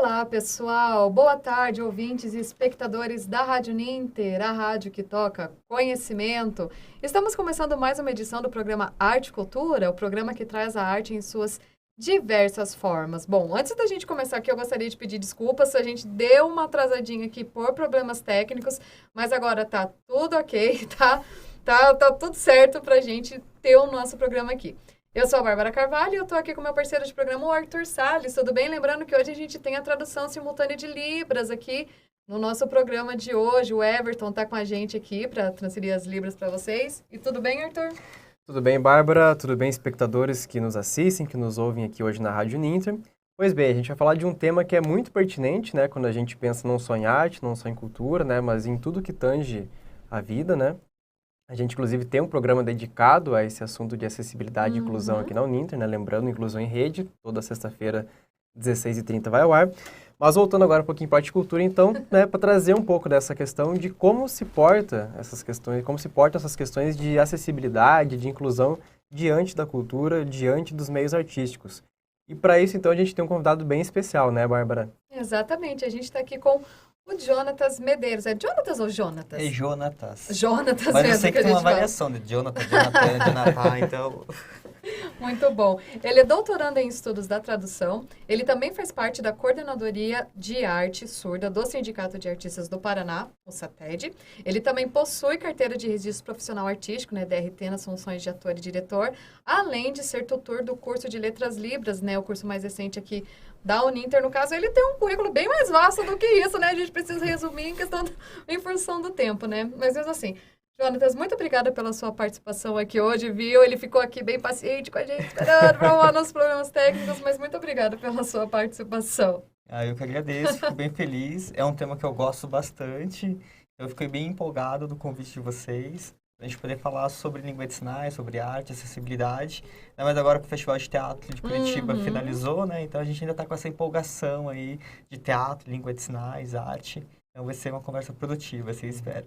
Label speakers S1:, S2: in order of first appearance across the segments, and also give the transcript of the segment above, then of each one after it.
S1: Olá, pessoal. Boa tarde, ouvintes e espectadores da Rádio Ninter, a rádio que toca conhecimento. Estamos começando mais uma edição do programa Arte e Cultura, o programa que traz a arte em suas diversas formas. Bom, antes da gente começar aqui, eu gostaria de pedir desculpas se a gente deu uma atrasadinha aqui por problemas técnicos, mas agora tá tudo ok, tá tudo certo pra gente ter o nosso programa aqui. Eu sou a Bárbara Carvalho e eu tô aqui com meu parceiro de programa, o Arthur Salles. Tudo bem? Lembrando que hoje a gente tem a tradução simultânea de Libras aqui no nosso programa de hoje. O Everton tá com a gente aqui para transferir as Libras para vocês. E tudo bem, Arthur?
S2: Tudo bem, Bárbara? Tudo bem, espectadores que nos assistem, que nos ouvem aqui hoje na Rádio Ninter? Pois bem, a gente vai falar de um tema que é muito pertinente, né? Quando a gente pensa não só em arte, não só em cultura, né? Mas em tudo que tange a vida, né? A gente, inclusive, tem um programa dedicado a esse assunto de acessibilidade e inclusão aqui na Uninter, né? Lembrando, inclusão em rede, toda sexta-feira, 16h30 vai ao ar. Mas voltando agora um pouquinho para a arte e cultura, então, né, para trazer um pouco dessa questão de como se porta essas questões, como se portam essas questões de acessibilidade, de inclusão diante da cultura, diante dos meios artísticos. E para isso, então, a gente tem um convidado bem especial, né, Bárbara?
S1: Exatamente, a gente está aqui com o Jonatas Medeiros. É Jonatas ou Jonatas?
S3: É Jonatas.
S1: Jonatas
S3: Mas
S1: mesmo,
S3: eu sei que tem uma variação de Jonathan, Jonathan, então...
S1: Muito bom. Ele é doutorando em estudos da tradução. Ele também faz parte da Coordenadoria de Arte Surda do Sindicato de Artistas do Paraná, o SATED. Ele também possui carteira de registro profissional artístico, né, DRT, nas funções de ator e diretor, além de ser tutor do curso de Letras Libras, né, o curso mais recente aqui da Uninter. No caso, ele tem um currículo bem mais vasto do que isso, né? A gente precisa resumir em função do tempo, né? Mas mesmo assim, Jonatas, muito obrigada pela sua participação aqui hoje, viu? Ele ficou aqui bem paciente com a gente, esperando para arrumar nossos problemas técnicos, mas muito obrigada pela sua participação.
S3: Eu que agradeço, fico bem feliz. É um tema que eu gosto bastante. Eu fiquei bem empolgado do convite de vocês, para a gente poder falar sobre língua de sinais, sobre arte, acessibilidade. Mas agora que o Festival de Teatro de Curitiba finalizou, né? Então a gente ainda está com essa empolgação aí de teatro, língua de sinais, arte. Então vai ser uma conversa produtiva, assim, espero.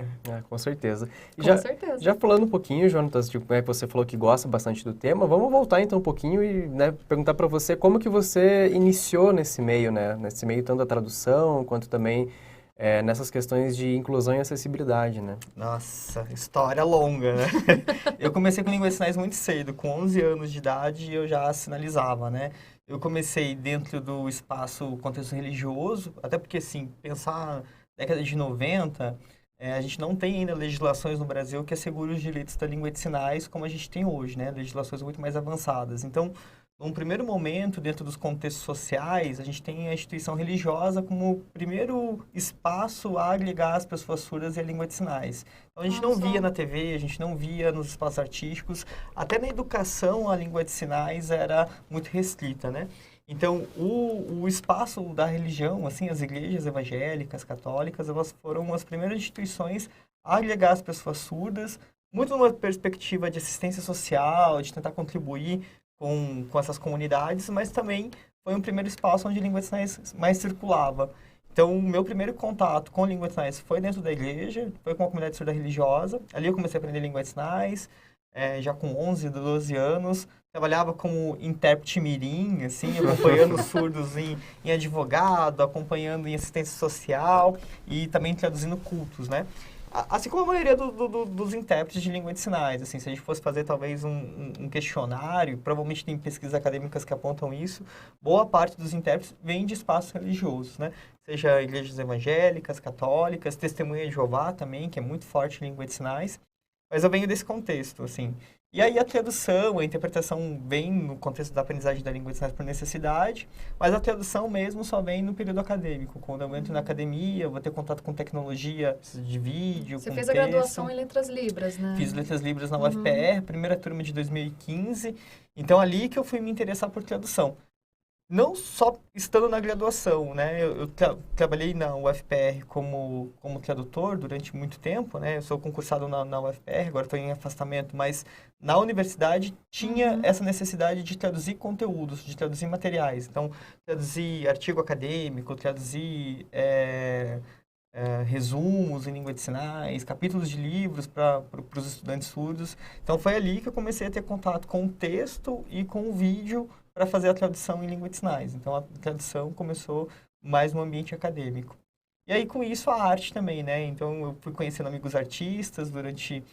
S2: Com certeza. E
S1: Com certeza.
S2: Já falando um pouquinho, Jonatas, você falou que gosta bastante do tema, vamos voltar então um pouquinho e, né, perguntar para você como que você iniciou nesse meio, né? Nesse meio tanto da tradução, quanto também nessas questões de inclusão e acessibilidade, né?
S3: Nossa, história longa, né? Eu comecei com língua de sinais muito cedo, com 11 anos de idade eu já sinalizava, né? Eu comecei dentro do espaço contexto religioso, até porque, assim, pensar década de 90, a gente não tem ainda legislações no Brasil que assegurem os direitos da língua de sinais como a gente tem hoje, né? Legislações muito mais avançadas. Então, num primeiro momento, dentro dos contextos sociais, a gente tem a instituição religiosa como o primeiro espaço a agregar as pessoas surdas e a língua de sinais. Então, a gente não via na TV, a gente não via nos espaços artísticos, até na educação a língua de sinais era muito restrita, né? Então, o espaço da religião, assim, as igrejas evangélicas, católicas, elas foram as primeiras instituições a agregar as pessoas surdas, muito numa perspectiva de assistência social, de tentar contribuir com essas comunidades, mas também foi um primeiro espaço onde a língua de sinais mais circulava. Então, o meu primeiro contato com a língua de sinais foi dentro da igreja, foi com a comunidade surda religiosa. Ali eu comecei a aprender língua de sinais, já com 11, 12 anos. Trabalhava como intérprete mirim, assim, acompanhando os surdos em advogado, acompanhando em assistência social e também traduzindo cultos, né? Assim como a maioria dos intérpretes de língua de sinais, assim, se a gente fosse fazer talvez um questionário, provavelmente tem pesquisas acadêmicas que apontam isso, boa parte dos intérpretes vem de espaços religiosos, né? Seja igrejas evangélicas, católicas, Testemunha de Jeová também, que é muito forte em língua de sinais, mas eu venho desse contexto, assim. E aí a tradução, a interpretação vem no contexto da aprendizagem da língua de sinais por necessidade, mas a tradução mesmo só vem no período acadêmico. Quando eu entro na academia, eu vou ter contato com tecnologia de vídeo,
S1: Você
S3: com
S1: fez
S3: texto.
S1: a graduação em Letras Libras, né?
S3: Fiz Letras Libras na UFPR, primeira turma de 2015. Então, ali que eu fui me interessar por tradução. Não só estando na graduação, né? Eu trabalhei na UFPR como tradutor durante muito tempo, né? Eu sou concursado na UFPR, agora estou em afastamento, mas na universidade tinha essa necessidade de traduzir conteúdos, de traduzir materiais. Então, traduzir artigo acadêmico, traduzir resumos em língua de sinais, capítulos de livros para os estudantes surdos. Então, foi ali que eu comecei a ter contato com o texto e com o vídeo para fazer a tradução em língua de sinais. Então, a tradução começou mais no ambiente acadêmico. E aí, com isso, a arte também, né? Então, eu fui conhecendo amigos artistas durante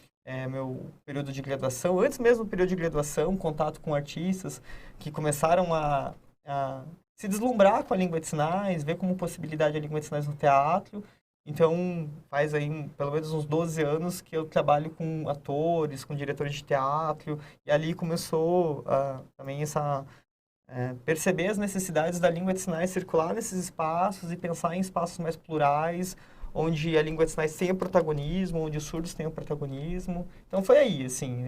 S3: meu período de graduação. Antes mesmo do período de graduação, contato com artistas que começaram a se deslumbrar com a língua de sinais, ver como possibilidade a língua de sinais no teatro. Então, faz aí pelo menos uns 12 anos que eu trabalho com atores, com diretores de teatro, e ali começou também perceber as necessidades da língua de sinais circular nesses espaços e pensar em espaços mais plurais, onde a língua de sinais tenha protagonismo, onde os surdos tenham protagonismo. Então foi aí, assim,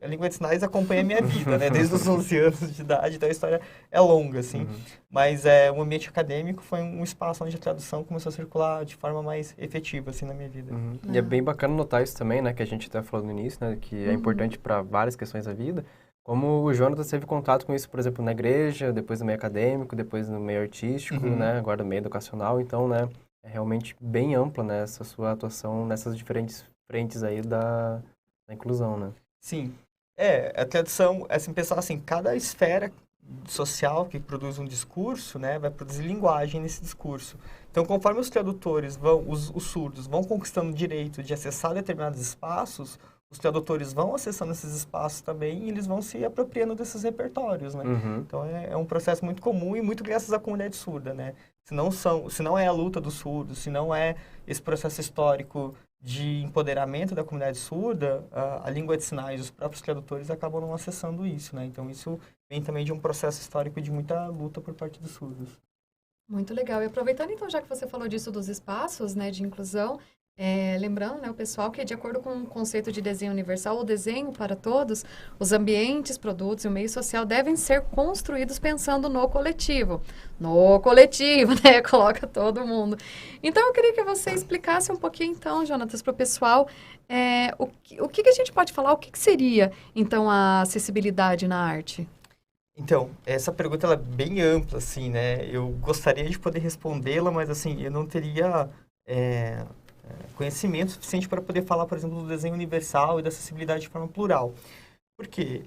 S3: a língua de sinais acompanha a minha vida, né, desde os 11 anos de idade, então a história é longa, assim. Mas o ambiente acadêmico foi um espaço onde a tradução começou a circular de forma mais efetiva, assim, na minha vida.
S2: E é bem bacana notar isso também, né, que a gente até falou no início, né, que é importante para várias questões da vida. Como o Jonatas teve contato com isso, por exemplo, na igreja, depois no meio acadêmico, depois no meio artístico, né, agora no meio educacional, então, né, é realmente bem ampla, né, essa sua atuação nessas diferentes frentes aí da inclusão, né?
S3: Sim. A tradução, assim, pensar assim, cada esfera social que produz um discurso, né, vai produzir linguagem nesse discurso. Então, conforme os tradutores os surdos vão conquistando o direito de acessar determinados espaços, os tradutores vão acessando esses espaços também e eles vão se apropriando desses repertórios, né? Então, é um processo muito comum e muito graças à comunidade surda, né? Se não é a luta dos surdos, se não é esse processo histórico de empoderamento da comunidade surda, a língua de sinais, os próprios tradutores acabam não acessando isso, né? Então, isso vem também de um processo histórico de muita luta por parte dos surdos.
S1: Muito legal. E aproveitando, então, já que você falou disso dos espaços, né, de inclusão, lembrando, né, o pessoal que, de acordo com o conceito de desenho universal ou desenho para todos, os ambientes, produtos e o meio social devem ser construídos pensando no coletivo. No coletivo, né? Coloca todo mundo. Então, eu queria que você explicasse um pouquinho, então, Jonatas, para o pessoal, o que a gente pode falar, o que seria, então, a acessibilidade na arte?
S3: Então, essa pergunta ela é bem ampla, assim, né? Eu gostaria de poder respondê-la, mas, assim, eu não teria conhecimento suficiente para poder falar, por exemplo, do desenho universal e da acessibilidade de forma plural. Por quê?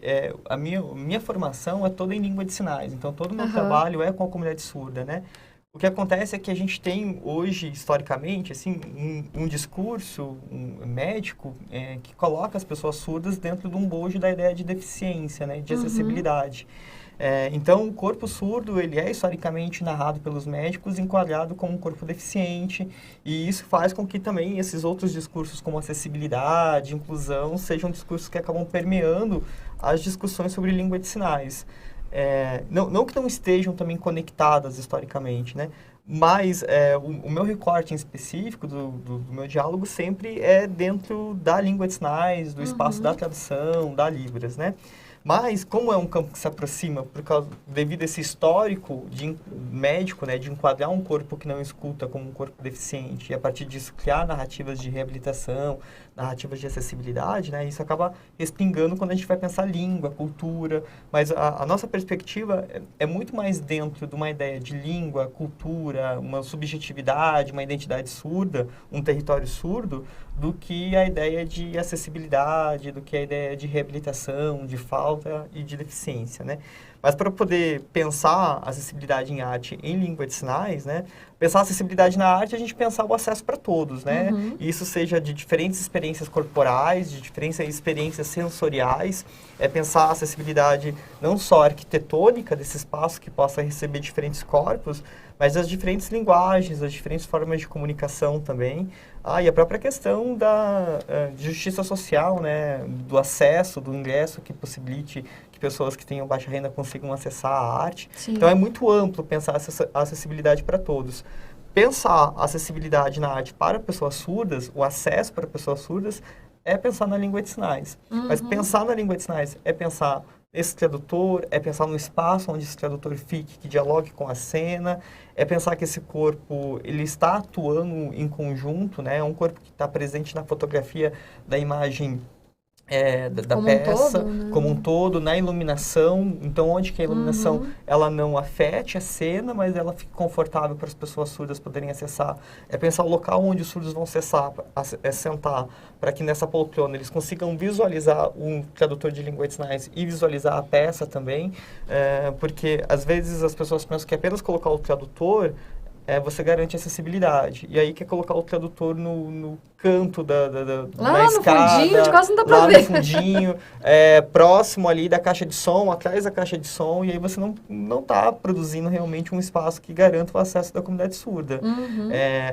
S3: A minha formação é toda em língua de sinais, então todo o meu trabalho é com a comunidade surda, né? O que acontece é que a gente tem hoje, historicamente, assim, um discurso médico que coloca as pessoas surdas dentro de um bojo da ideia de deficiência, né? De acessibilidade. Então, o corpo surdo, ele é historicamente narrado pelos médicos, enquadrado como um corpo deficiente, e isso faz com que também esses outros discursos como acessibilidade, inclusão, sejam discursos que acabam permeando as discussões sobre língua de sinais. Não que não estejam também conectadas historicamente, né? Mas o meu recorte em específico do meu diálogo sempre é dentro da língua de sinais, do espaço da tradução, da Libras, né? Mas, como é um campo que se aproxima devido a esse histórico médico, né, de enquadrar um corpo que não escuta como um corpo deficiente e, a partir disso, criar narrativas de reabilitação, narrativas de acessibilidade, né, isso acaba respingando quando a gente vai pensar língua, cultura. Mas a nossa perspectiva é muito mais dentro de uma ideia de língua, cultura, uma subjetividade, uma identidade surda, um território surdo, do que a ideia de acessibilidade, do que a ideia de reabilitação, de falta e de deficiência, né? Mas para poder pensar acessibilidade em arte em língua de sinais, né? Pensar acessibilidade na arte, a gente pensar o acesso para todos, né? E isso seja de diferentes experiências corporais, de diferentes experiências sensoriais, pensar a acessibilidade não só arquitetônica desse espaço que possa receber diferentes corpos, mas as diferentes linguagens, as diferentes formas de comunicação também. E a própria questão de justiça social, né? Do acesso, do ingresso que possibilite que pessoas que tenham baixa renda consigam acessar a arte. Sim. Então, é muito amplo pensar a acessibilidade para todos. Pensar a acessibilidade na arte para pessoas surdas, o acesso para pessoas surdas, é pensar na língua de sinais. Mas pensar na língua de sinais é pensar nesse tradutor, é pensar no espaço onde esse tradutor fique, que dialogue com a cena, é pensar que esse corpo ele está atuando em conjunto, né? É um corpo que está presente na fotografia da imagem da
S1: Como
S3: peça,
S1: um todo, né?
S3: como um todo, na iluminação. Então, onde que a iluminação ela não afete a cena, mas ela fica confortável para as pessoas surdas poderem acessar. É pensar o local onde os surdos vão sentar, para que nessa poltrona eles consigam visualizar um tradutor de língua de sinais e visualizar a peça também, porque às vezes as pessoas pensam que apenas colocar o tradutor você garante acessibilidade. E aí quer colocar o tradutor no canto
S1: Lá
S3: da
S1: no
S3: escada,
S1: fundinho, de quase não dá pra
S3: lá
S1: ver.
S3: no fundinho, próximo ali da caixa de som, atrás da caixa de som, e aí você não está produzindo realmente um espaço que garanta o acesso da comunidade surda.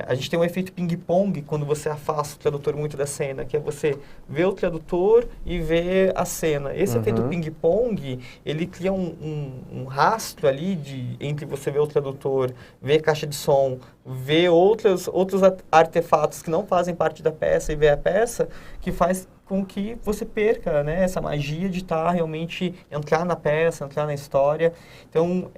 S3: A gente tem um efeito ping-pong quando você afasta o tradutor muito da cena, que é você ver o tradutor e ver a cena. Esse efeito ping-pong, ele cria um rastro ali entre você ver o tradutor, ver a caixa de som, ver outros artefatos que não fazem parte da peça e ver a peça, que faz com que você perca, né, essa magia de realmente entrar na peça, entrar na história. Então,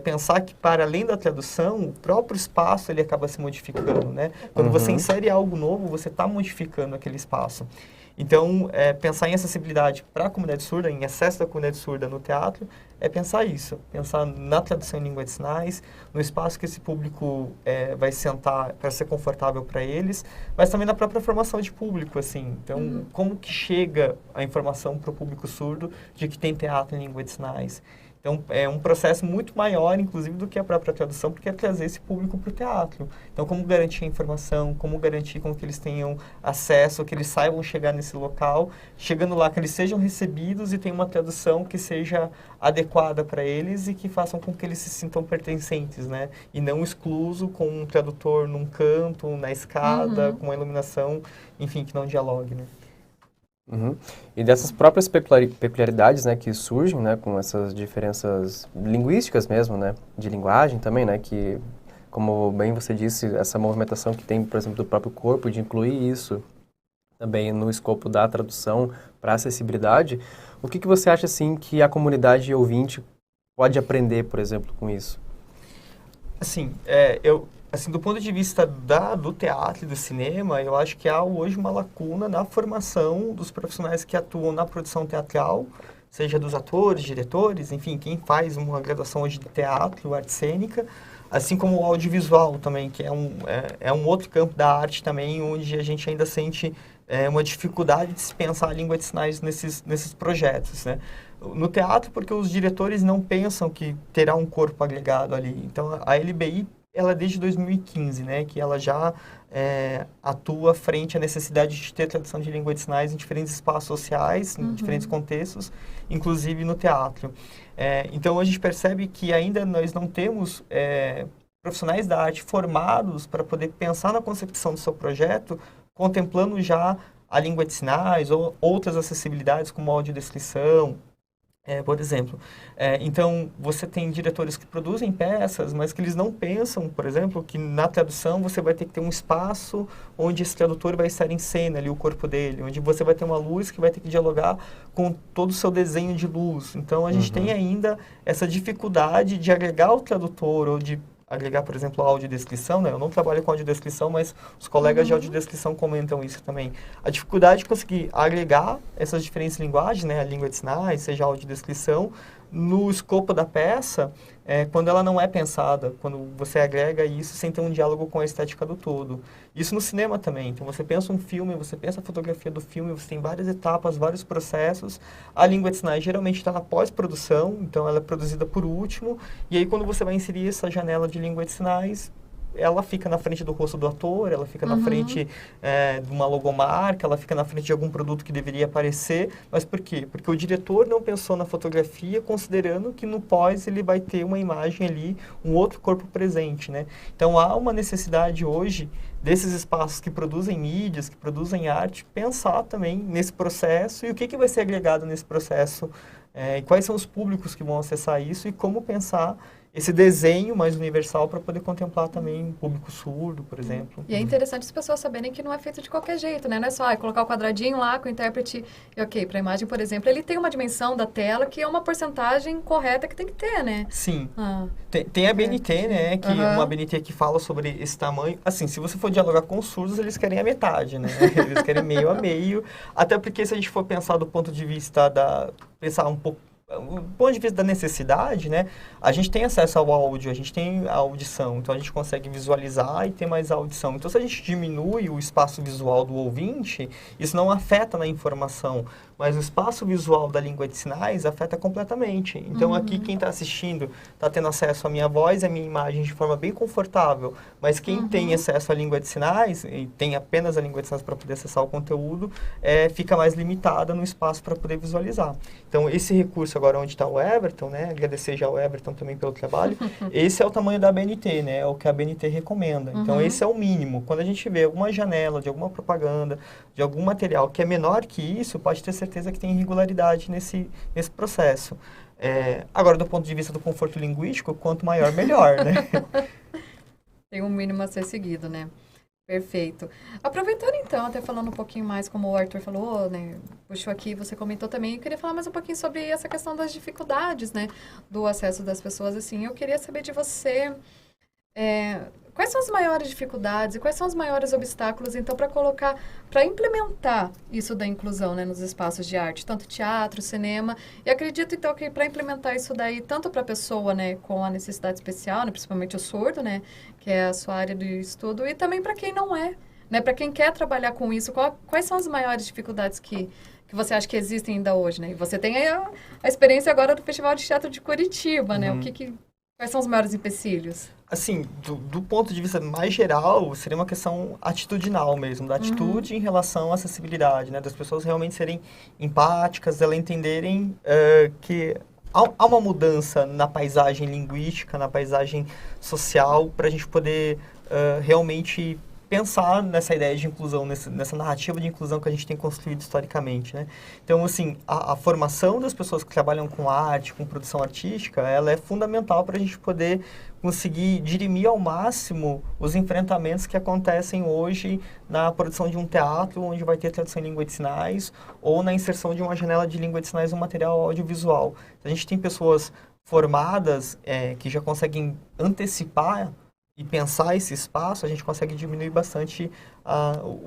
S3: pensar que para além da tradução, o próprio espaço ele acaba se modificando, né? Quando você insere algo novo, você está modificando aquele espaço. Então, pensar em acessibilidade para a comunidade surda, em acesso da comunidade surda no teatro, é pensar isso, pensar na tradução em língua de sinais, no espaço que esse público vai sentar para ser confortável para eles, mas também na própria formação de público, assim. Então, como que chega a informação para o público surdo de que tem teatro em língua de sinais? Então, é um processo muito maior, inclusive, do que a própria tradução, porque é trazer esse público para o teatro. Então, como garantir a informação, como garantir com que eles tenham acesso, que eles saibam chegar nesse local, chegando lá, que eles sejam recebidos e tenham uma tradução que seja adequada para eles e que façam com que eles se sintam pertencentes, né? E não excluso com um tradutor num canto, na escada, com uma iluminação, enfim, que não dialogue, né?
S2: E dessas próprias peculiaridades, né, que surgem, né, com essas diferenças linguísticas mesmo, né, de linguagem também, né, que, como bem você disse, essa movimentação que tem, por exemplo, do próprio corpo, de incluir isso também no escopo da tradução para acessibilidade, o que você acha, assim, que a comunidade ouvinte pode aprender, por exemplo, com isso?
S3: Assim, assim, do ponto de vista do teatro e do cinema, eu acho que há hoje uma lacuna na formação dos profissionais que atuam na produção teatral, seja dos atores, diretores, enfim, quem faz uma graduação hoje de teatro, arte cênica, assim como o audiovisual também, que é um outro campo da arte também, onde a gente ainda sente uma dificuldade de se pensar a língua de sinais nesses projetos, né? No teatro, porque os diretores não pensam que terá um corpo agregado ali. Então, a LBI, ela desde 2015, né, que ela já atua frente à necessidade de ter tradução de língua de sinais em diferentes espaços sociais, em diferentes contextos, inclusive no teatro. Então, a gente percebe que ainda nós não temos profissionais da arte formados para poder pensar na concepção do seu projeto, contemplando já a língua de sinais ou outras acessibilidades como audiodescrição, por exemplo. Então, você tem diretores que produzem peças, mas que eles não pensam, por exemplo, que na tradução você vai ter que ter um espaço onde esse tradutor vai estar em cena, ali o corpo dele, onde você vai ter uma luz que vai ter que dialogar com todo o seu desenho de luz. Então, a gente tem ainda essa dificuldade de agregar o tradutor ou de agregar, por exemplo, a audiodescrição, né? Eu não trabalho com audiodescrição, mas os colegas de audiodescrição comentam isso também. A dificuldade de conseguir agregar essas diferentes linguagens, né? A língua de sinais, seja a audiodescrição, no escopo da peça, quando ela não é pensada, quando você agrega isso sem ter um diálogo com a estética do todo. Isso no cinema também. Então, você pensa um filme, você pensa a fotografia do filme, você tem várias etapas, vários processos. A língua de sinais geralmente está na pós-produção, então ela é produzida por último. E aí, quando você vai inserir essa janela de língua de sinais, ela fica na frente do rosto do ator, ela fica na frente de uma logomarca, ela fica na frente de algum produto que deveria aparecer. Mas por quê? Porque o diretor não pensou na fotografia considerando que no pós ele vai ter uma imagem ali, um outro corpo presente, né? Então, há uma necessidade hoje desses espaços que produzem mídias, que produzem arte, pensar também nesse processo e o que vai ser agregado nesse processo, e quais são os públicos que vão acessar isso e como pensar esse desenho mais universal para poder contemplar também um público surdo, por exemplo.
S1: E é interessante as pessoas saberem que não é feito de qualquer jeito, né? Não é só colocar o quadradinho lá com o intérprete e ok, para a imagem, por exemplo, ele tem uma dimensão da tela que é uma porcentagem correta que tem que ter, né?
S3: Sim. Tem a BNT, né? Que uma BNT que fala sobre esse tamanho. Assim, se você for dialogar com os surdos, eles querem a metade, né? Eles querem meio a meio. Até porque se a gente for pensar do ponto de vista pensar um pouco do ponto de vista da necessidade, né, a gente tem acesso ao áudio, a gente tem a audição, então a gente consegue visualizar e ter mais audição. Então, se a gente diminui o espaço visual do ouvinte, isso não afeta na informação, mas o espaço visual da língua de sinais afeta completamente. Então, aqui quem está assistindo está tendo acesso à minha voz e à minha imagem de forma bem confortável, mas quem tem acesso à língua de sinais e tem apenas a língua de sinais para poder acessar o conteúdo, fica mais limitada no espaço para poder visualizar. Então, esse recurso agora onde está o Everton, né, agradecer já ao Everton também pelo trabalho, esse é o tamanho da BNT, né, é o que a BNT recomenda. Então, esse é o mínimo. Quando a gente vê alguma janela de alguma propaganda, de algum material que é menor que isso, pode ter certeza que tem irregularidade nesse processo. Agora, do ponto de vista do conforto linguístico, quanto maior, melhor, né?
S1: Tem um mínimo a ser seguido, né? Perfeito. Aproveitando então, até falando um pouquinho mais, como o Arthur falou, né, puxou aqui, você comentou também, eu queria falar mais um pouquinho sobre essa questão das dificuldades, né, do acesso das pessoas, assim, eu queria saber de você, quais são as maiores dificuldades e quais são os maiores obstáculos, então, para implementar isso da inclusão, né, nos espaços de arte, tanto teatro, cinema, e acredito, então, que para implementar isso daí, tanto para a pessoa, né, com a necessidade especial, né, principalmente o surdo, né, que é a sua área de estudo, e também para quem não é, né, para quem quer trabalhar com isso, quais são as maiores dificuldades que você acha que existem ainda hoje, né? E você tem aí a experiência agora do Festival de Teatro de Curitiba, né? Quais são os maiores empecilhos?
S3: Assim, do ponto de vista mais geral, seria uma questão atitudinal mesmo, da atitude em relação à acessibilidade, né? Das pessoas realmente serem empáticas, elas entenderem que há uma mudança na paisagem linguística, na paisagem social, para a gente poder realmente pensar nessa ideia de inclusão, nessa narrativa de inclusão que a gente tem construído historicamente, né? Então, assim, a formação das pessoas que trabalham com arte, com produção artística, ela é fundamental para a gente poder conseguir dirimir ao máximo os enfrentamentos que acontecem hoje na produção de um teatro, onde vai ter tradução em língua de sinais, ou na inserção de uma janela de língua de sinais no material audiovisual. A gente tem pessoas formadas que já conseguem antecipar e pensar esse espaço, a gente consegue diminuir bastante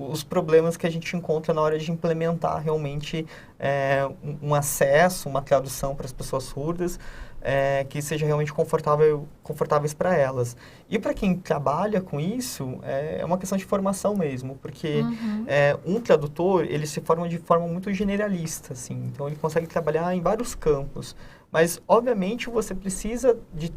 S3: os problemas que a gente encontra na hora de implementar realmente um acesso, uma tradução para as pessoas surdas, que seja realmente confortáveis para elas. E para quem trabalha com isso, é uma questão de formação mesmo, porque um tradutor, ele se forma de forma muito generalista, assim, então ele consegue trabalhar em vários campos. Mas, obviamente, você precisa de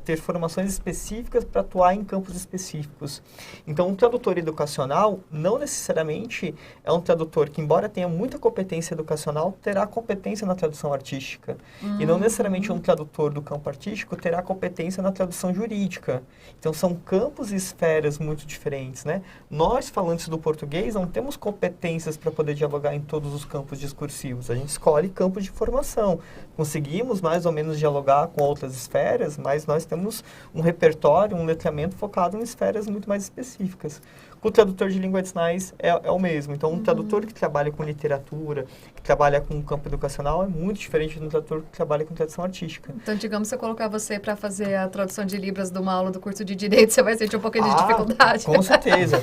S3: ter formações específicas para atuar em campos específicos. Então, um tradutor educacional não necessariamente é um tradutor que, embora tenha muita competência educacional, terá competência na tradução artística. E não necessariamente um tradutor do campo artístico terá competência na tradução jurídica. Então, são campos e esferas muito diferentes, né? Nós, falantes do português, não temos competências para poder dialogar em todos os campos discursivos. A gente escolhe campos de formação. Conseguimos mais ou menos dialogar com outras esferas, mas nós temos um repertório, um letramento focado em esferas muito mais específicas. O tradutor de língua de sinais é o mesmo. Então, um tradutor que trabalha com literatura, que trabalha com o campo educacional, é muito diferente de um tradutor que trabalha com tradução artística.
S1: Então, digamos, se eu colocar você para fazer a tradução de Libras de uma aula do curso de Direito, você vai sentir um pouquinho de dificuldade.
S3: Com certeza,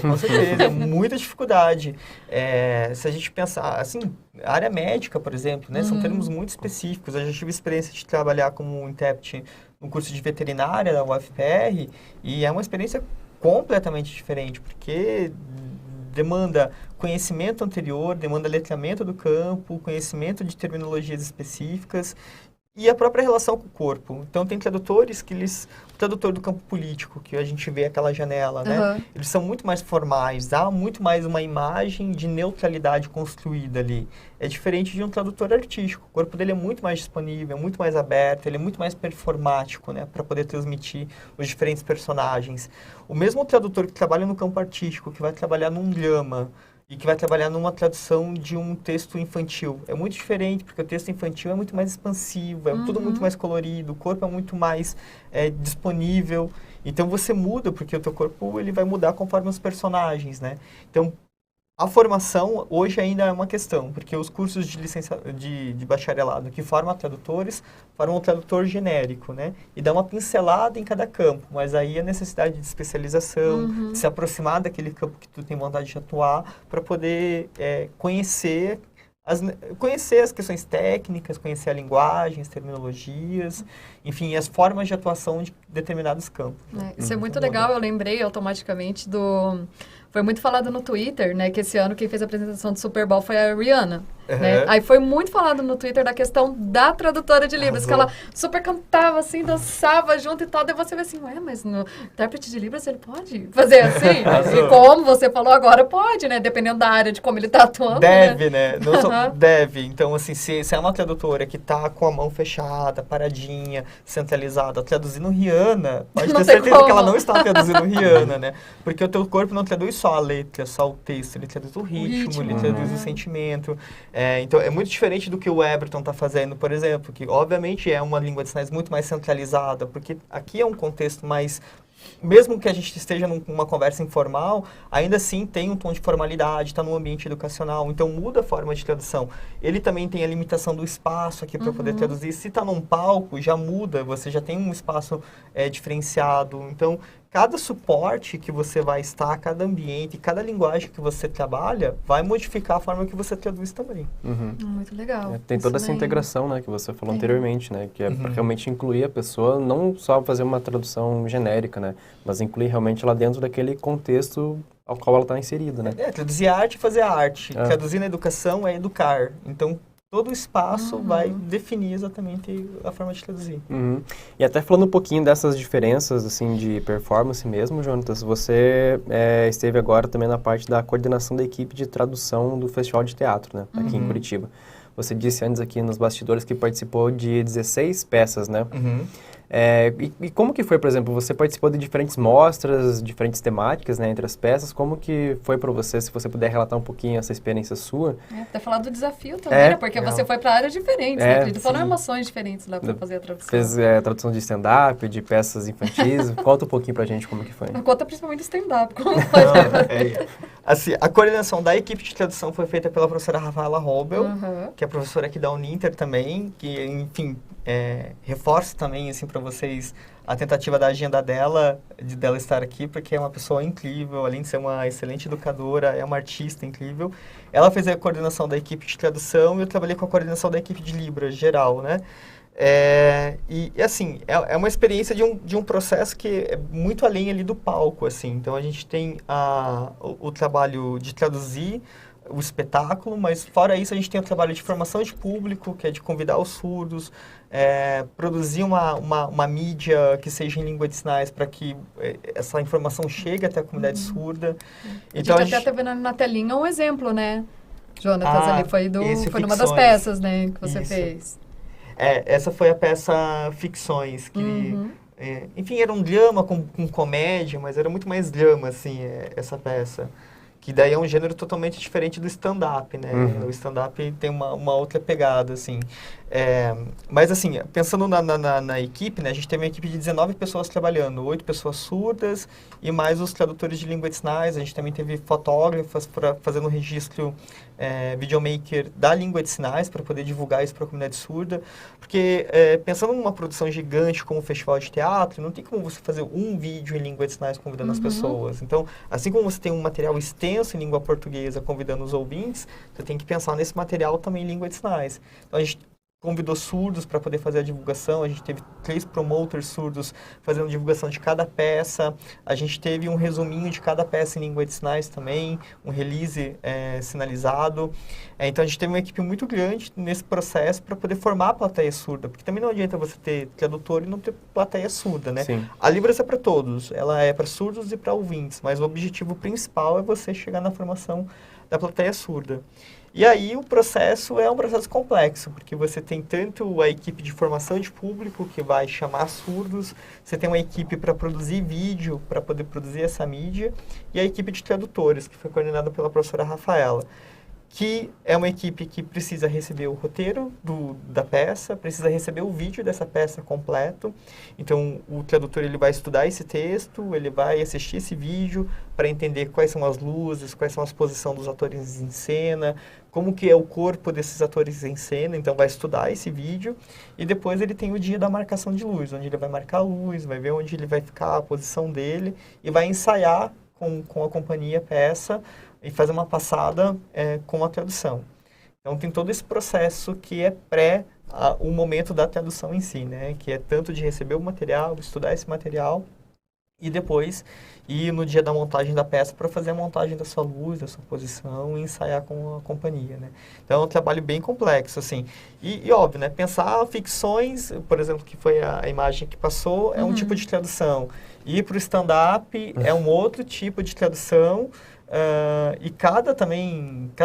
S3: muita dificuldade. Se a gente pensar, assim, a área médica, por exemplo, né, são termos muito específicos. Eu já tive experiência de trabalhar como intérprete no curso de veterinária da UFPR, e é uma experiência completamente diferente, porque demanda conhecimento anterior, demanda letramento do campo, conhecimento de terminologias específicas e a própria relação com o corpo. Então, tem tradutores o tradutor do campo político, que a gente vê aquela janela, né? Eles são muito mais formais, há muito mais uma imagem de neutralidade construída ali. É diferente de um tradutor artístico. O corpo dele é muito mais disponível, é muito mais aberto, ele é muito mais performático, né? Para poder transmitir os diferentes personagens. O mesmo tradutor que trabalha no campo artístico, que vai trabalhar num drama, e que vai trabalhar numa tradução de um texto infantil. É muito diferente, porque o texto infantil é muito mais expansivo, é tudo muito mais colorido, o corpo é muito mais disponível. Então você muda, porque o teu corpo ele vai mudar conforme os personagens, né? Então, a formação hoje ainda é uma questão, porque os cursos de bacharelado que formam tradutores, formam um tradutor genérico, né? E dá uma pincelada em cada campo, mas aí a necessidade de especialização, de se aproximar daquele campo que tu tem vontade de atuar, para poder conhecer as questões técnicas, conhecer a linguagem, as terminologias, enfim, as formas de atuação de determinados campos.
S1: Isso é muito legal, eu lembrei automaticamente do... Foi muito falado no Twitter, né, que esse ano quem fez a apresentação do Super Bowl foi a Rihanna. Né? Aí foi muito falado no Twitter da questão da tradutora de Libras, que ela super cantava, assim, dançava junto e tal, daí você vê assim, ué, mas no intérprete de Libras ele pode fazer assim? E como você falou agora, pode, né, dependendo da área de como ele tá atuando.
S3: Deve, né? Não só, deve. Então, assim, se é uma tradutora que tá com a mão fechada, paradinha, centralizada, traduzindo Rihanna, pode ter certeza que ela não está traduzindo Rihanna, né? Porque o teu corpo não traduz só a letra, só o texto, ele traduz o ritmo. Ele traduz o sentimento. Então, é muito diferente do que o Everton está fazendo, por exemplo, que obviamente é uma língua de sinais muito mais centralizada, porque aqui é um contexto mais... Mesmo que a gente esteja numa conversa informal, ainda assim tem um tom de formalidade, está num ambiente educacional, então muda a forma de tradução. Ele também tem a limitação do espaço aqui para poder traduzir. Se está num palco, já muda, você já tem um espaço diferenciado. Então, cada suporte que você vai estar, cada ambiente, cada linguagem que você trabalha, vai modificar a forma que você traduz também.
S1: Muito legal.
S2: Tem toda essa integração, né, que você falou anteriormente, né, que é para realmente incluir a pessoa, não só fazer uma tradução genérica, né, mas incluir realmente ela dentro daquele contexto ao qual ela está inserida, né.
S3: Traduzir arte é fazer arte. Traduzir na educação é educar. Então, todo o espaço vai definir exatamente a forma de traduzir.
S2: E até falando um pouquinho dessas diferenças, assim, de performance mesmo, Jonatas, você esteve agora também na parte da coordenação da equipe de tradução do Festival de Teatro, né, aqui em Curitiba. Você disse antes aqui nos bastidores que participou de 16 peças, né? E como que foi, por exemplo, você participou de diferentes mostras, diferentes temáticas, né, entre as peças, como que foi para você, se você puder relatar um pouquinho essa experiência sua?
S1: Até falar do desafio também, né, porque você foi para áreas diferentes, né, acredito, foram emoções diferentes lá para fazer a tradução.
S2: Fez tradução de stand-up, de peças infantis, conta um pouquinho pra gente como que foi.
S1: Conta principalmente do stand-up, como foi.
S3: Assim, a coordenação da equipe de tradução foi feita pela professora Rafaela Robel, que é professora aqui da Uninter também, que, enfim, reforço também, assim, para vocês a tentativa da agenda dela, dela estar aqui, porque é uma pessoa incrível, além de ser uma excelente educadora, é uma artista incrível. Ela fez a coordenação da equipe de tradução e eu trabalhei com a coordenação da equipe de Libras geral, né? E assim, é uma experiência de um processo que é muito além ali do palco, assim. Então, a gente tem o trabalho de traduzir o espetáculo, mas fora isso a gente tem o trabalho de formação de público, que é de convidar os surdos, produzir uma mídia que seja em língua de sinais para que essa informação chegue até a comunidade surda.
S1: Então, a gente até vendo na telinha um exemplo, né? Jonatas, ali foi numa das peças, né, que você fez.
S3: Essa foi a peça Ficções, que, enfim, era um drama com comédia, mas era muito mais drama, assim, essa peça. Que daí é um gênero totalmente diferente do stand-up, né? O stand-up tem uma outra pegada, assim. Mas, assim, pensando na equipe, né? A gente teve uma equipe de 19 pessoas trabalhando, 8 pessoas surdas e mais os tradutores de língua de sinais. A gente também teve fotógrafas fazendo um registro videomaker da língua de sinais para poder divulgar isso para a comunidade surda. Porque, pensando numa produção gigante como o Festival de Teatro, não tem como você fazer um vídeo em língua de sinais convidando as pessoas. Então, assim como você tem um material extenso em língua portuguesa convidando os ouvintes, você tem que pensar nesse material também em língua de sinais. Então, a gente convidou surdos para poder fazer a divulgação, a gente teve 3 promoters surdos fazendo divulgação de cada peça, a gente teve um resuminho de cada peça em língua de sinais também, um release sinalizado. Então a gente teve uma equipe muito grande nesse processo para poder formar a plateia surda, porque também não adianta você ter tradutor e não ter plateia surda, né?
S2: Sim.
S3: A Libras é para todos, ela é para surdos e para ouvintes, mas o objetivo principal é você chegar na formação da plateia surda. E aí o processo é um processo complexo, porque você tem tanto a equipe de formação de público, que vai chamar surdos, você tem uma equipe para produzir vídeo, para poder produzir essa mídia, e a equipe de tradutores, que foi coordenada pela professora Rafaela, que é uma equipe que precisa receber o roteiro da peça, precisa receber o vídeo dessa peça completo. Então, o tradutor ele vai estudar esse texto, ele vai assistir esse vídeo para entender quais são as luzes, quais são as posições dos atores em cena, como que é o corpo desses atores em cena. Então, vai estudar esse vídeo e depois ele tem o dia da marcação de luz, onde ele vai marcar a luz, vai ver onde ele vai ficar, a posição dele e vai ensaiar com a companhia a peça e fazer uma passada com a tradução. Então, tem todo esse processo que é o momento da tradução em si, né? Que é tanto de receber o material, estudar esse material e depois ir no dia da montagem da peça para fazer a montagem da sua luz, da sua posição e ensaiar com a companhia, né? Então, é um trabalho bem complexo, assim. E óbvio, né? Pensar ficções, por exemplo, que foi a imagem que passou, é um tipo de tradução. Ir para o stand-up é um outro tipo de tradução. E cada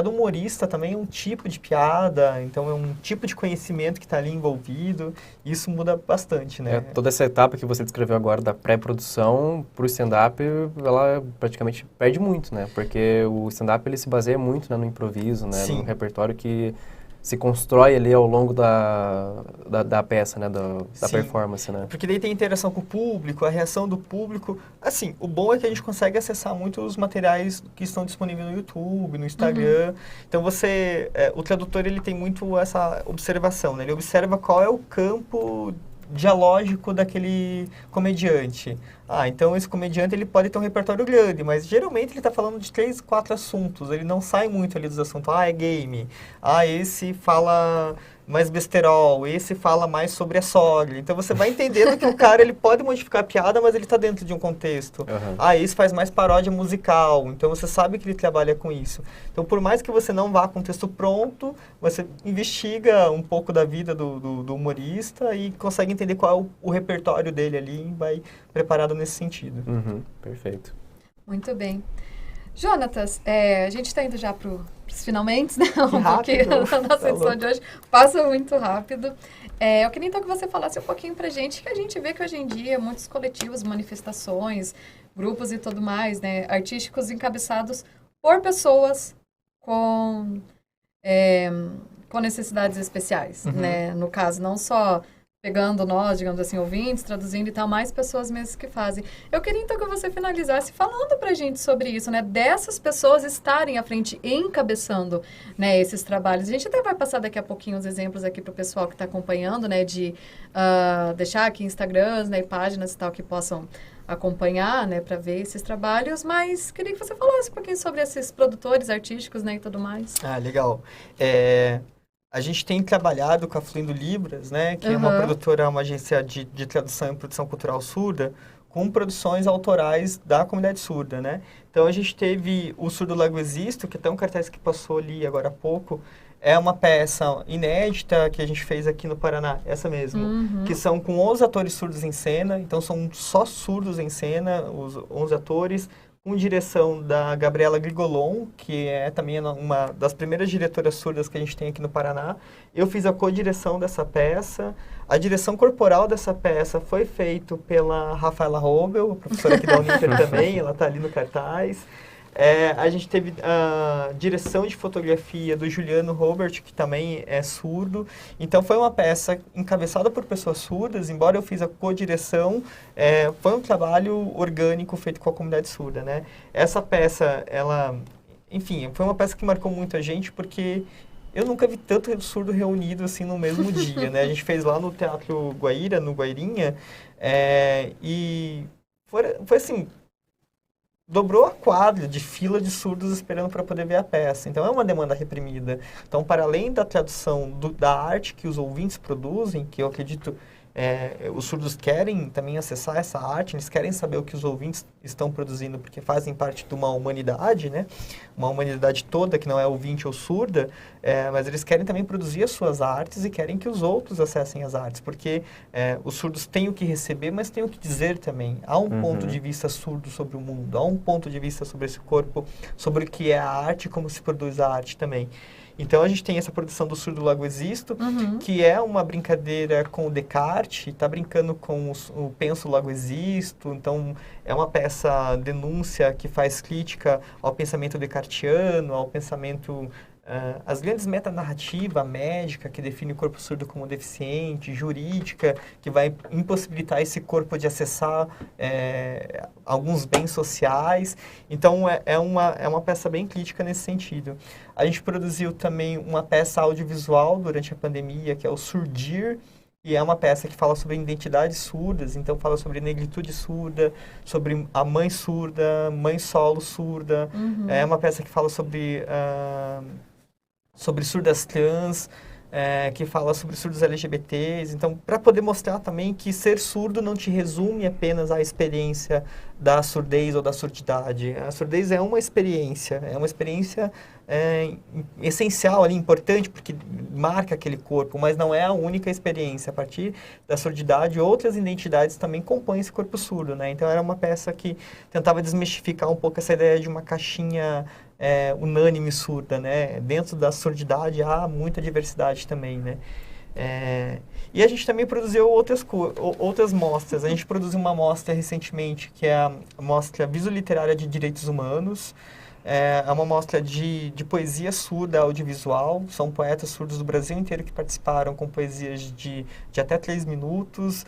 S3: humorista também é um tipo de piada, então é um tipo de conhecimento que está ali envolvido, e isso muda bastante, né?
S2: Toda essa etapa que você descreveu agora da pré-produção para o stand-up, ela praticamente perde muito, né? Porque o stand-up ele se baseia muito, né, no improviso, né?
S3: Sim.
S2: No repertório que se constrói ali ao longo da peça, né, da performance, né?
S3: Porque daí tem interação com o público, a reação do público. Assim, o bom é que a gente consegue acessar muito os materiais que estão disponíveis no YouTube, no Instagram. Então o tradutor ele tem muito essa observação, né? Ele observa qual é o campo dialógico daquele comediante. Então esse comediante ele pode ter um repertório grande, mas geralmente ele está falando de 3, 4 assuntos, ele não sai muito ali dos assuntos. É game, esse fala mais besterol, esse fala mais sobre a sogra. Então você vai entendendo que o cara ele pode modificar a piada, mas ele está dentro de um contexto. Esse faz mais paródia musical, então você sabe que ele trabalha com isso. Então por mais que você não vá com o texto pronto, você investiga um pouco da vida do humorista e consegue entender qual é o repertório dele ali e vai preparado nesse sentido.
S2: Perfeito.
S1: Muito bem. Jonatas, a gente está indo já para os finalmente, né?
S3: Porque
S1: a nossa edição de hoje passa muito rápido. Eu queria então que você falasse um pouquinho para a gente, que a gente vê que hoje em dia muitos coletivos, manifestações, grupos e tudo mais, né, artísticos encabeçados por pessoas com necessidades especiais, né? No caso, não só pegando nós, digamos assim, ouvintes, traduzindo e tal, mais pessoas mesmo que fazem. Eu queria então que você finalizasse falando pra gente sobre isso, né? Dessas pessoas estarem à frente, encabeçando, né, esses trabalhos. A gente até vai passar daqui a pouquinho os exemplos aqui pro pessoal que está acompanhando, né? De deixar aqui Instagrams, né, e páginas e tal que possam acompanhar, né, para ver esses trabalhos, mas queria que você falasse um pouquinho sobre esses produtores artísticos, né, e tudo mais.
S3: Legal. A gente tem trabalhado com a Fluindo Libras, né, que é uma produtora, uma agência de tradução e produção cultural surda, com produções autorais da comunidade surda, né? Então, a gente teve o Surdo Lago Existo, que é até um cartaz que passou ali agora há pouco, é uma peça inédita que a gente fez aqui no Paraná, essa mesmo, que são com 11 atores surdos em cena, então são só surdos em cena, os 11 atores, com direção da Gabriela Grigolon, que é também uma das primeiras diretoras surdas que a gente tem aqui no Paraná. Eu fiz a co-direção dessa peça. A direção corporal dessa peça foi feita pela Rafaela Robel, a professora aqui da Uninter também, ela está ali no cartaz. A gente teve a direção de fotografia do Juliano Robert, que também é surdo. Então, foi uma peça encabeçada por pessoas surdas, embora eu fiz a co-direção, foi um trabalho orgânico feito com a comunidade surda, né? Essa peça, enfim, foi uma peça que marcou muito a gente, porque eu nunca vi tanto surdo reunido assim no mesmo dia, né? A gente fez lá no Teatro Guaíra, no Guairinha, e foi assim, dobrou a quadra de fila de surdos esperando para poder ver a peça. Então, é uma demanda reprimida. Então, para além da tradução da arte que os ouvintes produzem, que eu acredito os surdos querem também acessar essa arte, eles querem saber o que os ouvintes estão produzindo, porque fazem parte de uma humanidade, né? Uma humanidade toda que não é ouvinte ou surda, mas eles querem também produzir as suas artes e querem que os outros acessem as artes, porque os surdos têm o que receber, mas têm o que dizer também. Há um ponto de vista surdo sobre o mundo, há um ponto de vista sobre esse corpo, sobre o que é a arte e como se produz a arte também. Então, a gente tem essa produção do Surdo Logo Existo, que é uma brincadeira com o Descartes, está brincando com o Penso Logo Existo. Então, é uma peça denúncia que faz crítica ao pensamento descartiano, ao pensamento... as grandes metanarrativa médica, que define o corpo surdo como deficiente, jurídica, que vai impossibilitar esse corpo de acessar alguns bens sociais. Então, é uma peça bem crítica nesse sentido. A gente produziu também uma peça audiovisual durante a pandemia, que é o Surdir, e é uma peça que fala sobre identidades surdas, então fala sobre negritude surda, sobre a mãe surda, mãe solo surda. É uma peça que fala sobre surdas trans, que fala sobre surdos LGBTs. Então, para poder mostrar também que ser surdo não te resume apenas à experiência da surdez ou da surdidade. A surdez é uma experiência essencial ali, importante, porque marca aquele corpo, mas não é a única experiência. A partir da surdidade, outras identidades também compõem esse corpo surdo, né? Então, era uma peça que tentava desmistificar um pouco essa ideia de uma caixinha unânime surda, né? Dentro da surdidade há muita diversidade também, né? E a gente também produziu outras mostras. A gente produziu uma mostra recentemente, que é a mostra Visoliterária de Direitos Humanos. É uma mostra de poesia surda audiovisual. São poetas surdos do Brasil inteiro que participaram com poesias de até 3 minutos,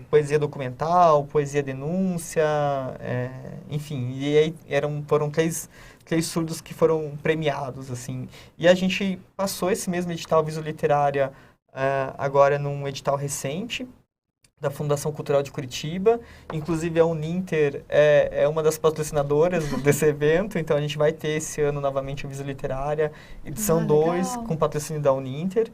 S3: poesia documental, poesia denúncia, enfim. E aí foram três surdos que foram premiados, assim. E a gente passou esse mesmo edital Visoliterária agora num edital recente da Fundação Cultural de Curitiba. Inclusive, a Uninter é uma das patrocinadoras desse evento, então a gente vai ter esse ano novamente a Visoliterária, edição 2, com patrocínio da Uninter.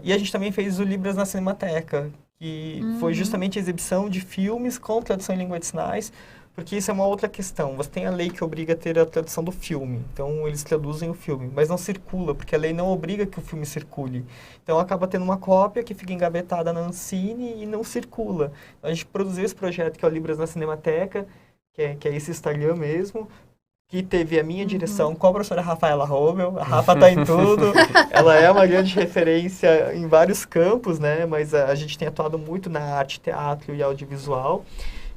S3: E a gente também fez o Libras na Cinemateca, que foi justamente a exibição de filmes com tradução em língua de sinais, porque isso é uma outra questão. Você tem a lei que obriga a ter a tradução do filme. Então, eles traduzem o filme, mas não circula, porque a lei não obriga que o filme circule. Então, acaba tendo uma cópia que fica engavetada na Ancine e não circula. Então, a gente produziu esse projeto, que é o Libras na Cinemateca, que é esse Instagram mesmo, que teve a minha direção com a professora Rafaela Rommel. A Rafa está em tudo. Ela é uma grande referência em vários campos, né? Mas a gente tem atuado muito na arte, teatro e audiovisual.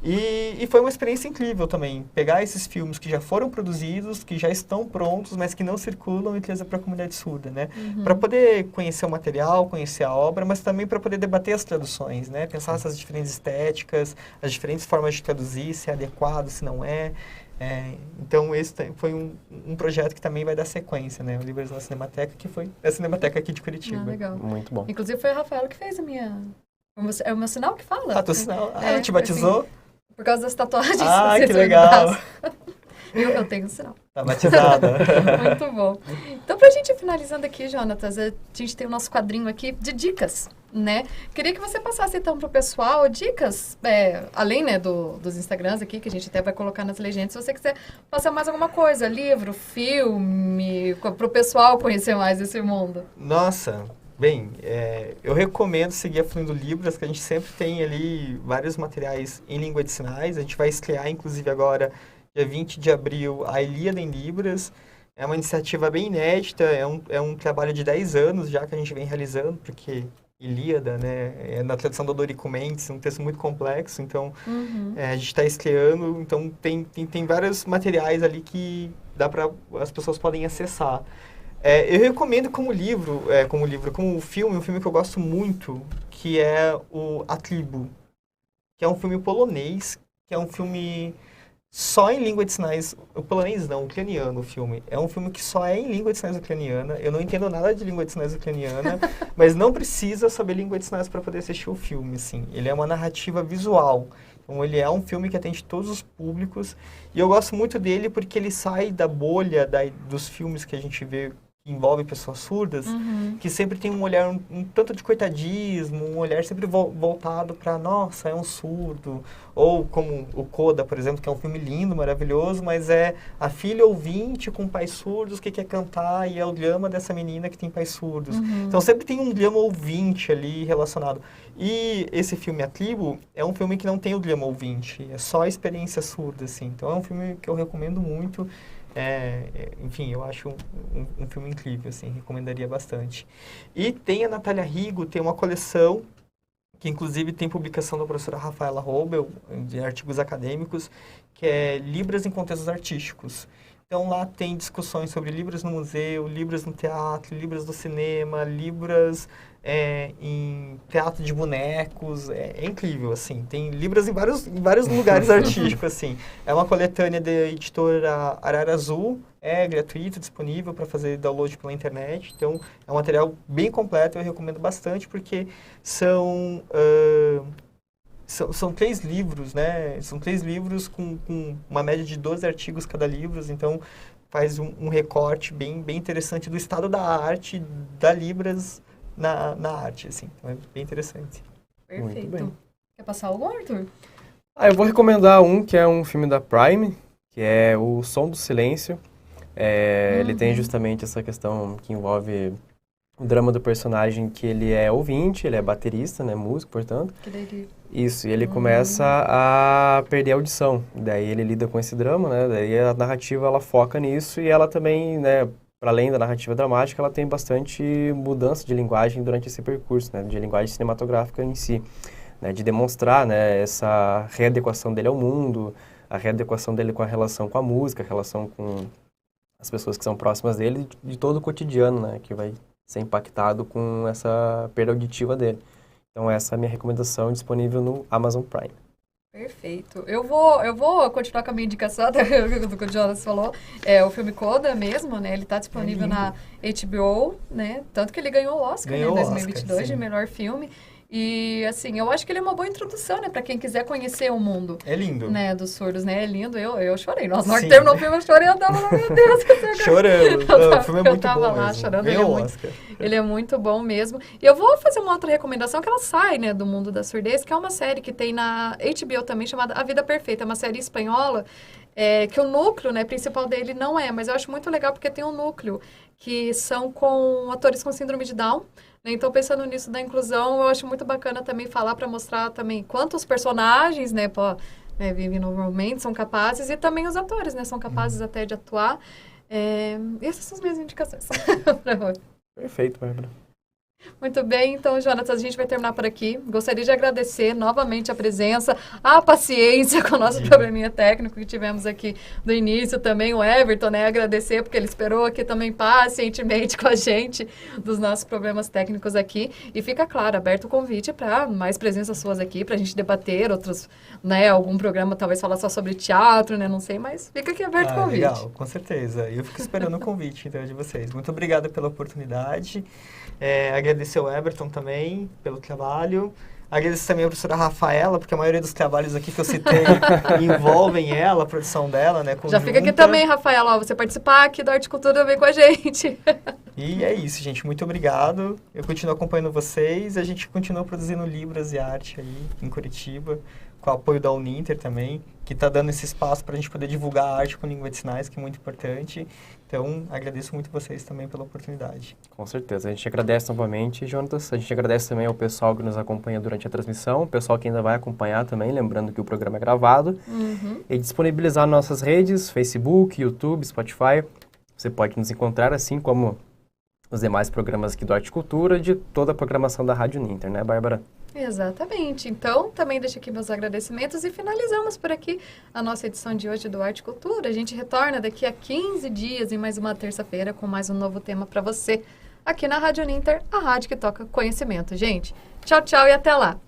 S3: E foi uma experiência incrível também, pegar esses filmes que já foram produzidos, que já estão prontos, mas que não circulam, e trazer para a comunidade surda, né? Para poder conhecer o material, conhecer a obra, mas também para poder debater as traduções, né? Pensar essas diferentes estéticas, as diferentes formas de traduzir, se é adequado, se não é. Então, esse foi um projeto que também vai dar sequência, né? O Libras na Cinemateca, que foi a Cinemateca aqui de Curitiba.
S1: Legal.
S2: Muito bom.
S1: Inclusive, foi a Rafaela que fez a minha... É o meu sinal que fala?
S3: Ah, sinal. Ela te batizou?
S1: Assim, por causa das tatuagens.
S3: Ah, que legal.
S1: Eu tenho um sinal.
S3: Tá batizada.
S1: Muito bom. Então, pra gente ir finalizando aqui, Jonatas, a gente tem o nosso quadrinho aqui de dicas, né? Queria que você passasse, então, pro pessoal dicas, além, né, dos Instagrams aqui, que a gente até vai colocar nas legendas, se você quiser passar mais alguma coisa, livro, filme, pro pessoal conhecer mais esse mundo.
S3: Nossa... Bem, eu recomendo seguir a Fluindo Libras, que a gente sempre tem ali vários materiais em língua de sinais. A gente vai estrear, inclusive, agora, dia 20 de abril, a Ilíada em Libras. É uma iniciativa bem inédita, é um trabalho de 10 anos já que a gente vem realizando, porque Ilíada, né, é na tradução do Dorico Mendes, um texto muito complexo, então a gente está estreando, então tem vários materiais ali que as pessoas podem acessar. Eu recomendo como filme, um filme que eu gosto muito, que é A Tribo, que é um filme polonês, que é um filme só em língua de sinais, o polonês não, o ucraniano, o filme. É um filme que só é em língua de sinais ucraniana, eu não entendo nada de língua de sinais ucraniana, mas não precisa saber língua de sinais para poder assistir o filme, assim. Ele é uma narrativa visual. Então, ele é um filme que atende todos os públicos, e eu gosto muito dele porque ele sai da bolha dos filmes que a gente vê que envolve pessoas surdas, que sempre tem um olhar um tanto de coitadismo, um olhar sempre voltado para, nossa, é um surdo. Ou como o Coda, por exemplo, que é um filme lindo, maravilhoso, mas é a filha ouvinte com pais surdos que quer cantar e é o drama dessa menina que tem pais surdos. Então sempre tem um drama ouvinte ali relacionado. E esse filme A Tribo é um filme que não tem o drama ouvinte, é só a experiência surda, assim. Então é um filme que eu recomendo muito. Enfim, eu acho um filme incrível, assim, recomendaria bastante. E tem a Natália Rigo, tem uma coleção que inclusive tem publicação da professora Rafaela Robel, de artigos acadêmicos, que é Libras em Contextos Artísticos. Então lá tem discussões sobre Libras no museu, Libras no teatro, Libras do cinema, Libras em teatro de bonecos. É incrível, assim. Tem Libras em vários lugares artísticos, assim. É uma coletânea da editora Arara Azul, é gratuito, disponível para fazer download pela internet. Então, é um material bem completo, eu recomendo bastante, porque são 3 livros, né? São 3 livros com uma média de 12 artigos cada livro, então faz um recorte bem interessante do estado da arte, da Libras na arte, assim. Então é bem interessante.
S1: Perfeito. Quer passar algum, Arthur?
S2: Eu vou recomendar um que é um filme da Prime, que é O Som do Silêncio. Ele tem justamente essa questão que envolve o drama do personagem, que ele é ouvinte, ele é baterista, né, músico, portanto.
S1: Que delícia.
S2: Isso, e ele começa a perder a audição. Daí ele lida com esse drama, né, daí a narrativa ela foca nisso e ela também, né, para além da narrativa dramática, ela tem bastante mudança de linguagem durante esse percurso, né, de linguagem cinematográfica em si, né, de demonstrar, né, essa readequação dele ao mundo, a readequação dele com a relação com a música, a relação com as pessoas que são próximas dele, de todo o cotidiano, né, que vai ser impactado com essa perda auditiva dele. Então essa é a minha recomendação, disponível no Amazon Prime.
S1: Perfeito. Eu vou continuar com a minha indicação do que o Jonas falou. É o filme Coda mesmo, né? Ele está disponível na HBO, né? Tanto que ele ganhou o Oscar, em 2022, Oscar, de melhor filme. E, assim, eu acho que ele é uma boa introdução, né? Pra quem quiser conhecer o mundo.
S3: É lindo.
S1: Né, dos surdos, né? É lindo. Eu chorei. Nossa, na hora que terminou o filme, eu chorei. Eu tava lá, meu Deus.
S3: Chorando. O filme é muito bom. Eu tava lá
S1: mesmo. Chorando. Ele é muito bom mesmo. E eu vou fazer uma outra recomendação que ela sai, né, do mundo da surdez, que é uma série que tem na HBO também, chamada A Vida Perfeita. É uma série espanhola, que o núcleo, né, principal dele não mas eu acho muito legal porque tem um núcleo que são com atores com síndrome de Down. Então, pensando nisso da inclusão, eu acho muito bacana também falar para mostrar também quantos personagens, né, vivem normalmente, são capazes, e também os atores, né, são capazes até de atuar. Essas são as minhas indicações.
S2: Perfeito, Bárbara.
S1: Muito bem, então, Jonas, a gente vai terminar por aqui. Gostaria de agradecer novamente a presença, a paciência com o nosso probleminha técnico que tivemos aqui no início, também o Everton, né, agradecer porque ele esperou aqui também pacientemente com a gente dos nossos problemas técnicos aqui. E fica claro, aberto o convite para mais presenças suas aqui, para a gente debater outros, né, algum programa, talvez falar só sobre teatro, né, não sei, mas fica aqui aberto o convite.
S3: Legal, com certeza. Eu fico esperando o convite, então, de vocês. Muito obrigado pela oportunidade. Agradecer ao Everton também pelo trabalho. Agradeço também a professora Rafaela, porque a maioria dos trabalhos aqui que eu citei envolvem ela, a produção dela, né?
S1: Já fica aqui também, Rafaela, você participar aqui da Arte Cultura vem com a gente.
S3: E é isso, gente. Muito obrigado. Eu continuo acompanhando vocês. A gente continua produzindo Libras e arte aí em Curitiba, com o apoio da Uninter também, que está dando esse espaço para a gente poder divulgar a arte com língua de sinais, que é muito importante. Então, agradeço muito vocês também pela oportunidade.
S2: Com certeza. A gente agradece novamente, Jonas. A gente agradece também ao pessoal que nos acompanha durante a transmissão, o pessoal que ainda vai acompanhar também, lembrando que o programa é gravado. E disponibilizar nossas redes, Facebook, YouTube, Spotify. Você pode nos encontrar, assim como os demais programas aqui do Arte e Cultura, de toda a programação da Rádio Uninter, né, Bárbara?
S1: Exatamente. Então, também deixo aqui meus agradecimentos e finalizamos por aqui a nossa edição de hoje do Arte e Cultura. A gente retorna daqui a 15 dias em mais uma terça-feira com mais um novo tema para você aqui na Rádio Uninter, a rádio que toca conhecimento. Gente, tchau, tchau e até lá!